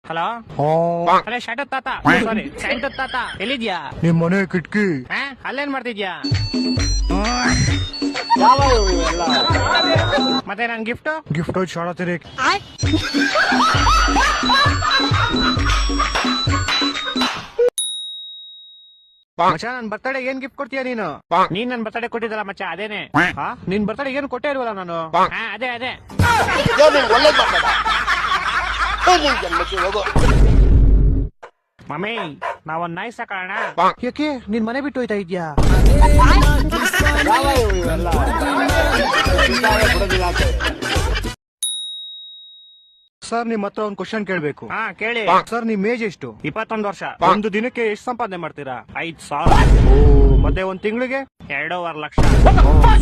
Hello ಅರೆ ಶಾಟ ತಾತ ಸಾರಿ ಸ್ಯಾಂಟ ತಾತ ಎಲ್ಲಿದ್ಯಾ? ನಿಮ್ ಮನೆ ಕಿಟ್ಕಿ ಅಲ್ಲೇನ್ ಮಾಡ್ತಿದ್ಯಾ? ಮತ್ತೆ ನನ್ ಗಿಫ್ಟ್ ಗಿಫ್ಟ್ ಶಾಡಾ ತೆರೆ ಮಚ್ಚ ನನ್ ಬರ್ತಡೆ ಏನ್ ಗಿಫ್ಟ್ ಕೊಡ್ತೀಯ ನೀನು? ನೀನ್ ನನ್ ಬರ್ತಡೆ ಕೊಟ್ಟಿದ್ದಲ್ಲ ಮಚ್ಚ ಅದೇನೆ. ನಿನ್ ಬರ್ತಡೆ ಏನ್ ಕೊಟ್ಟೇ ಇಲ್ವಲ್ಲ ನಾನು. ಅದೇ ಅದೇ ಮಮ್ಮಿ ನಾವೊಂದ್ ನಾಯಿ ಸಾಕೋಣ. ಯಾಕೆ ನಿನ್ ಮನೆ ಬಿಟ್ಟು ಹೋಯ್ತಾ ಇದ್ಯಾ? ಸರ್ ನಿಮ್ ಹತ್ರ ಒಂದ್ ಕ್ವಶನ್ ಕೇಳ್ಬೇಕು. ಕೇಳಿ. ಸರ್ ನಿಮ್ ಏಜ್ ಎಷ್ಟು? 21 ವರ್ಷ. ಒಂದು ದಿನಕ್ಕೆ ಎಷ್ಟು ಸಂಪಾದನೆ ಮಾಡ್ತೀರಾ? 5,000. ಮತ್ತೆ ಒಂದ್ ತಿಂಗಳಿಗೆ 2.5 ಲಕ್ಷ.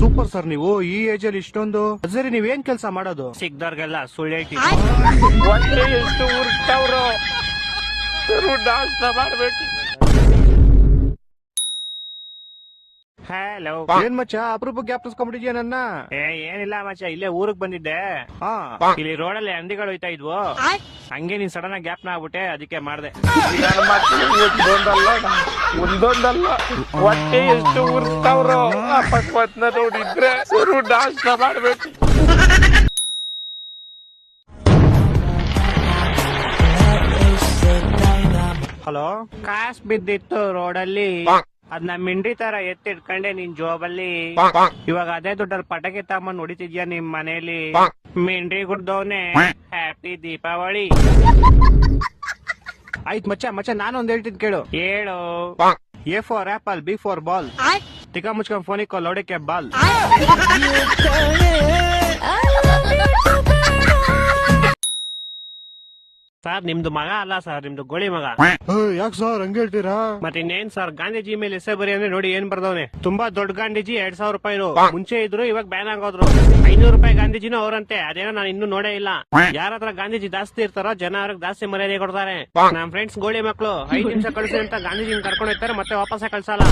Super sir. ನೀವು ಈ ಏಜ್ ಅಲ್ಲಿ ಇಷ್ಟೊಂದು ಸರಿ ನೀವೇನ್ ಕೆಲಸ ಮಾಡೋದು? ಸಿಕ್ದವ್ರಿಗೆಲ್ಲ ಸುಳ್ಳು ಹೇಳ್ತೀವಿ. ಎಷ್ಟು ಉರ್ಟವ್ರು ನಾಶ ಮಾಡ್ಬೇಕು. ಹಲೋ ಏನ್ ಮಚ್ಚ ಅಪರೂಪ ಜ್ಞಾಪಿಸ್ಕೊಂಡ್ಬಿಟ್ಟಿದ್ಯಾ ನನ್ನ? ಏನಿಲ್ಲ ಮಚ್ಚ, ಇಲ್ಲೇ ಊರಿಗೆ ಬಂದಿದ್ದೆ. ಇಲ್ಲಿ ರೋಡಲ್ಲಿ ಹಂದಿಗಳು ಹೋಯ್ತಾ ಇದ್ವು, ಹಂಗೆ ನೀನ್ ಸಡನ್ ಆಗಿ ಗ್ಯಾಪ್ನ ಆಗ್ಬಿಟ್ಟೆ, ಅದಕ್ಕೆ ಮಾಡ್ದೆ. ನನ್ನ ಮಕ್ಕಳು ಒಂದೊಂದಲ್ಲ ಹೊಟ್ಟೆ ಎಷ್ಟು ಉರ್ತಾವ್ರು ಆ ಪಕ್ವತ್ನ ನೋಡಿದ್ರೆ ನಾಶ ಮಾಡ್ಬೇಕು. ಹಲೋ ಕಾಸ್ ಬಿದ್ದಿತ್ತು ರೋಡಲ್ಲಿ, ಅದ್ನ ಮಿಂಡ್ರಿ ತರ ಎತ್ತಿಡ್ಕೊಂಡೆ ನಿನ್ ಜೋಬಲ್ಲಿ. ಇವಾಗ ಅದೇ ದುಡ್ಡಲ್ಲಿ ಪಟಾಕಿ ತಗೊಂಡ್ ಹೊಡಿತಿದ್ಯಾ ನಿಮ್ ಮನೇಲಿ. ಮಿಂಡ್ರಿ ಗುಡ್ದವನೆ ಹ್ಯಾಪಿ ದೀಪಾವಳಿ. ಆಯ್ತ್ ಮಚ್ಚ ಮಚ್ಚ ನಾನೊಂದ್ ಹೇಳ್ತಿದ್ ಕೇಳು. ಹೇಳು. A for apple, B for ball, ತಿಕ್ಕ ಮುಚ್ಕೊಂಡ್ ಫೋನಿಗೆ ಕಾಲ್ ಹೊಡಿಕೆ ಬಾಲ್. ಸರ್ ನಿಮ್ದು ಮಗ ಅಲ್ಲ ಸರ್, ನಿಮ್ದು ಗೋಳಿ ಮಗ. ಯಾಕೆ ಸರ್ ಹಂಗ ಹೇಳ್ತೀರಾ? ಮತ್ತೆ ಇನ್ನೇನ್ ಸರ್, ಗಾಂಧೀಜಿ ಮೇಲೆ ಎಸೆ ಬರಿ ಅಂದ್ರೆ ನೋಡಿ ಏನ್ ಬರ್ದವನೆ. ತುಂಬಾ ದೊಡ್ಡ ಗಾಂಧೀಜಿ 2,000 ರೂಪಾಯಿ ಮುಂಚೆ ಇದ್ರು, ಇವಾಗ ಬ್ಯಾನ್ ಆಗೋದ್ರು. 500 ರೂಪಾಯಿ ಗಾಂಧೀಜಿನೂ ಅವರಂತೆ, ಅದೇನೋ ನಾನು ಇನ್ನೂ ನೋಡೇ ಇಲ್ಲ. ಯಾರ ಹತ್ರ ಗಾಂಧೀಜಿ ಜಾಸ್ತಿ ಇರ್ತಾರೋ ಜನ ಅವ್ರಿಗೆ ಜಾಸ್ತಿ ಮರ್ಯಾದೆ ಕೊಡ್ತಾರೆ. ನಮ್ ಫ್ರೆಂಡ್ಸ್ ಗೋಳಿ ಮಕ್ಳು 5 ನಿಮಿಷ ಕಳ್ಸಿ ಅಂತ ಗಾಂಧೀಜಿನ ಕರ್ಕೊಂಡು ಹೋಗ್ತಾರೆ, ಮತ್ತೆ ವಾಪಸ್ ಕಳ್ಸಲ್ಲ.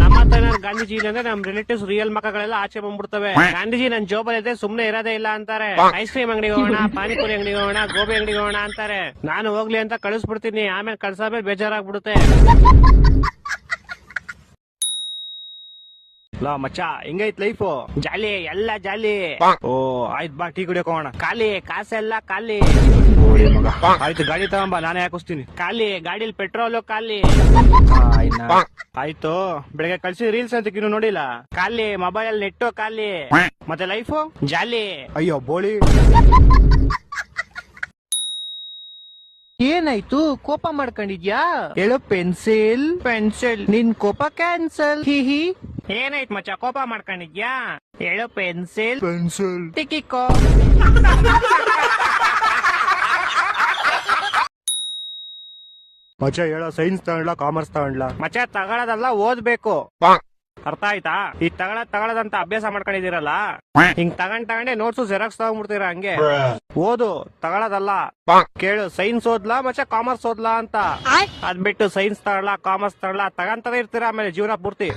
ನಮ್ಮ ಹತ್ರ ಏನಾದ್ರು ಗಾಂಧೀಜಿ ಇಲ್ಲ ಅಂದ್ರೆ ನಮ್ ರಿಲೇಟಿವ್ಸ್ ರಿಯಲ್ ಮಕ್ಕಳೆಲ್ಲ ಆಚೆ ಬಂದ್ಬಿಡ್ತವೆ. ಗಾಂಧೀಜಿ ನನ್ ಜೋಬಲ್ ಇದೆ ಸುಮ್ನೆ ಇರೋದೇ ಇಲ್ಲ ಅಂತಾರೆ. ಐಸ್ ಕ್ರೀಮ್ ಅಂಗಡಿಗೆ ಹೋಗೋಣ, ಪಾನಿಪುರಿ ಅಂಗಡಿಗೆ ಹೋಗೋಣ, ಗೋಬಿ ಅಂಗಡಿಗೆ ಹೋಗೋಣ ಅಂತಾರೆ. ನಾನು ಹೋಗ್ಲಿ ಅಂತ ಕಳಿಸ್ಬಿಡ್ತೀನಿ, ಆಮೇಲೆ ಕಳ್ಸಾಮೇಲೆ ಬೇಜಾರಾಗ್ಬಿಡುತ್ತೆ. ಲಾ ಮಚ್ಚ ಹೆಂಗೈತ್ ಲೈಫು? ಜಾಲಿ ಎಲ್ಲ ಜಾಲಿ. ಓ ಆಯ್ತ್ ಬಾ ಟೀ ಕುಡಿಯೋಕೆ ಹೋಗೋಣ. ಖಾಲಿ ಕಾಸೆಲ್ಲ ಖಾಲಿ. ಆಯ್ತು ಗಾಡಿ ತಗೊಂಬ, ನಾನೇ ಹಾಕಿಸ್ತೀನಿ. ಖಾಲಿ ಗಾಡಿಲಿ ಪೆಟ್ರೋಲು ಖಾಲಿ. ಆಯ್ತು ಬೆಳಗ್ಗೆ ಕಳ್ಸಿ ರೀಲ್ಸ್ ಅಂತ ಇನ್ನು ನೋಡಿಲ್ಲ. ಖಾಲಿ ಮೊಬೈಲ್ ಅಲ್ಲಿ ನೆಟ್ಟು ಖಾಲಿ. ಮತ್ತೆ ಲೈಫು ಜಾಲಿ. ಅಯ್ಯೋ ಬೋಳಿ. ಏನಾಯ್ತು ಕೋಪ ಮಾಡ್ಕೊಂಡಿದ್ಯಾ? ಹೇಳು ಪೆನ್ಸಿಲ್. ಪೆನ್ಸಿಲ್. ನಿನ್ ಕೋಪ ಕ್ಯಾನ್ಸಲ್. ಹಿಹಿ. ಏನಾಯ್ತು ಮಚ್ಚ ಕೋಪ ಮಾಡ್ಕೊಂಡಿದ್ಯಾ? ಹೇಳು ಪೆನ್ಸಿಲ್. ಪೆನ್ಸಿಲ್. ಟಿಕಿಕೋ. ಮಚ್ಚ ಹೇಳೋ ಸೈನ್ಸ್ ತಗೊಂಡ್ಲಾ ಕಾಮರ್ಸ್ ತಗೊಂಡ್ಲಾ? ಮಚ್ಚ ತಗೊಳ್ಳೋದಲ್ಲ ಓದ್ಬೇಕು, ಅರ್ಥ ಆಯ್ತಾ? ಈಗ ತಗೊಳ್ಳೋದಂತ ಅಭ್ಯಾಸ ಮಾಡ್ಕೊಂಡಿದ್ದೀರಲ್ಲ, ಹಿಂಗ್ ತಗೊಂಡೇ ನೋಟ್ಸು ಜೆರಾಕ್ಸ್ ತಗೊಂಡ್ಬಿಡ್ತೀರ. ಹಂಗೆ ಓದು, ತಗೊಳ್ಳೋದಲ್ಲ. ಕೇಳು ಸೈನ್ಸ್ ಓದ್ಲಾ ಮಚ್ಚ ಕಾಮರ್ಸ್ ಓದ್ಲಾ ಅಂತ. ಅದ್ ಬಿಟ್ಟು ಸೈನ್ಸ್ ತಗೊಳ್ಳ ಕಾಮರ್ಸ್ ತಗೊಳ್ಳ ತಗಂತಾನೆ ಇರ್ತೀರ ಆಮೇಲೆ ಜೀವನ ಪೂರ್ತಿ.